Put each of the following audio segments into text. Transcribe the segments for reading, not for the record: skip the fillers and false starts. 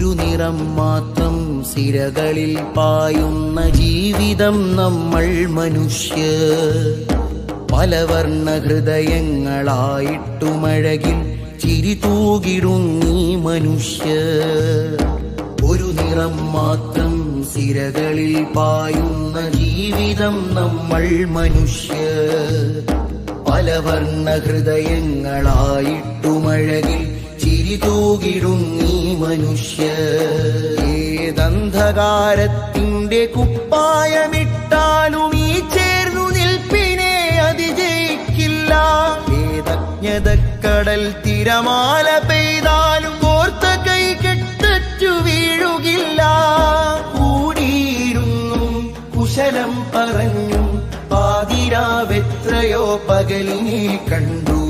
ഒരു നിറം മാത്രം സിരകളിൽ പായുന്ന ജീവിതം നമ്മൾ മനുഷ്യർ. പലവർണ്ണ ഹൃദയങ്ങളായിട്ടുമഴകിൽ ചിരി തൂകിടുന്നീ മനുഷ്യർ. ഒരു നിറം മാത്രം സിരകളിൽ പായുന്ന ജീവിതം നമ്മൾ മനുഷ്യർ. പലവർണ്ണ ഹൃദയങ്ങളായിട്ടുമഴകിൽ ചിരി തൂകിടുന്നീ മനുഷ്യർ. ഏതന്ധകാരത്തിന്റെ കുപ്പായമിട്ടാലും ഈ ചേർന്നു നിൽപ്പിനെ അതിജയിക്കില്ല. ഏതജ്ഞതക്കടൽ തിരമാല പെയ്താലും കോർത്ത കൈ കെട്ടറ്റു വീഴുകില്ല. കൂടിയിരുന്നും കുശലം പറഞ്ഞും പാതിരാവെത്രയോ പകലിനെ കണ്ടു.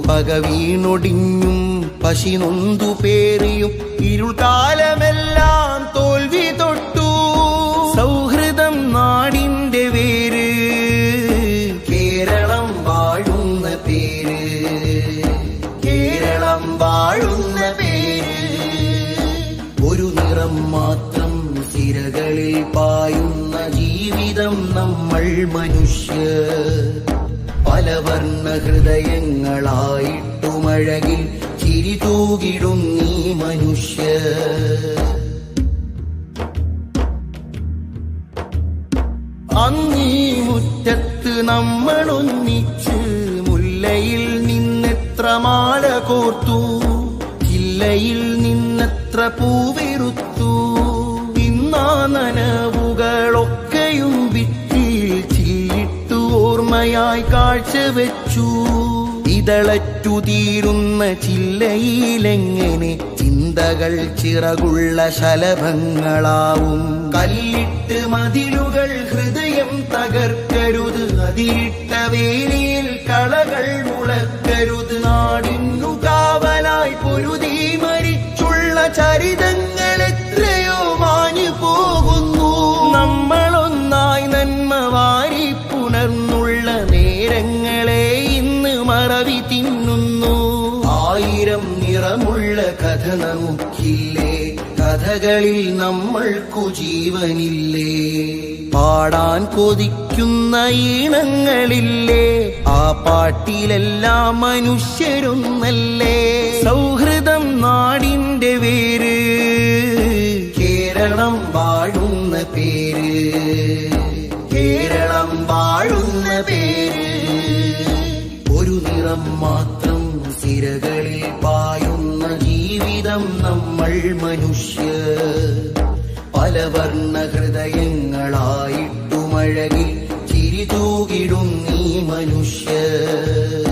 പക വീണൊടിഞ്ഞും പശി നൊന്തു പേറിയും ഇരുൾക്കാലമെല്ലാം തോൽവി തൊട്ടു. സൗഹൃദം നാടിന്റെ വേര്, കേരളം വാഴുന്ന പേര്, കേരളം വാഴുന്ന പേര്. ഒരു നിറം മാത്രം സിരകളിൽ പായുന്ന ജീവിതം നമ്മൾ മനുഷ്യർ. പലവർണ്ണ ഹൃദയങ്ങളായിട്ടുമഴകിൽ ചിരി തൂകിടുന്നീ മനുഷ്യർ. അങ്ങീ മുറ്റത്ത് നമ്മളൊന്നിച്ച് മുല്ലയിൽ നിന്നെത്ര മാല കോർത്തു, ജില്ലയിൽ നിന്നെത്ര പൂവിറുത്തു. ഇന്നാ നനവുകളൊക്കെയും ഭിത്തിയിൽ ചില്ലിട്ടു ഓർമ്മയായി കാഴ്ചവെച്ചു. ഇതളറ്റു തീരുന്ന ചില്ലയിലെങ്ങനെ ചിന്തകൾ ചിറകുള്ള ശലഭങ്ങളാവും. കല്ലിട്ട് മതിലുകൾ ഹൃദയം തകർക്കരുത്, അതിരിട്ട വേലിയിൽ കളകൾ മുളക്കരുത്. നാടിന്നു കാവലായി പൊരുതി മരിച്ചുള്ള ചരിതങ്ങൾ എത്രയോ മാഞ്ഞു പോകുന്നു. നമ്മളൊന്നായി നന്മ വാരി പുണർന്നുള്ള നേരങ്ങളെ ഇന്ന് മറവി തിന്നുന്നു. ആയിരം നിറമുള്ള കഥ നമുക്കില്ലേ, കഥകളിൽ നമ്മൾക്കു ജീവനില്ലേ. പാടാൻ കൊതിക്കുന്ന ഈണങ്ങളില്ലേ, ആ പാട്ടിലെല്ലാം മനുഷ്യരൊന്നല്ലേ. സൗഹൃദം നാടിന്റെ വേര്, കേരളം വാഴുന്ന പേര്, കേരളം വാഴുന്ന പേര്. ഒരു നിറം മാത്രം സിരകളിൽ പായുന്ന ജീവിതം നമ്മൾ മനുഷ്യർ. പലവർണ്ണ ഹൃദയങ്ങളായിട്ടുമഴകിൽ ചിരി തൂകിടുന്നീ മനുഷ്യർ.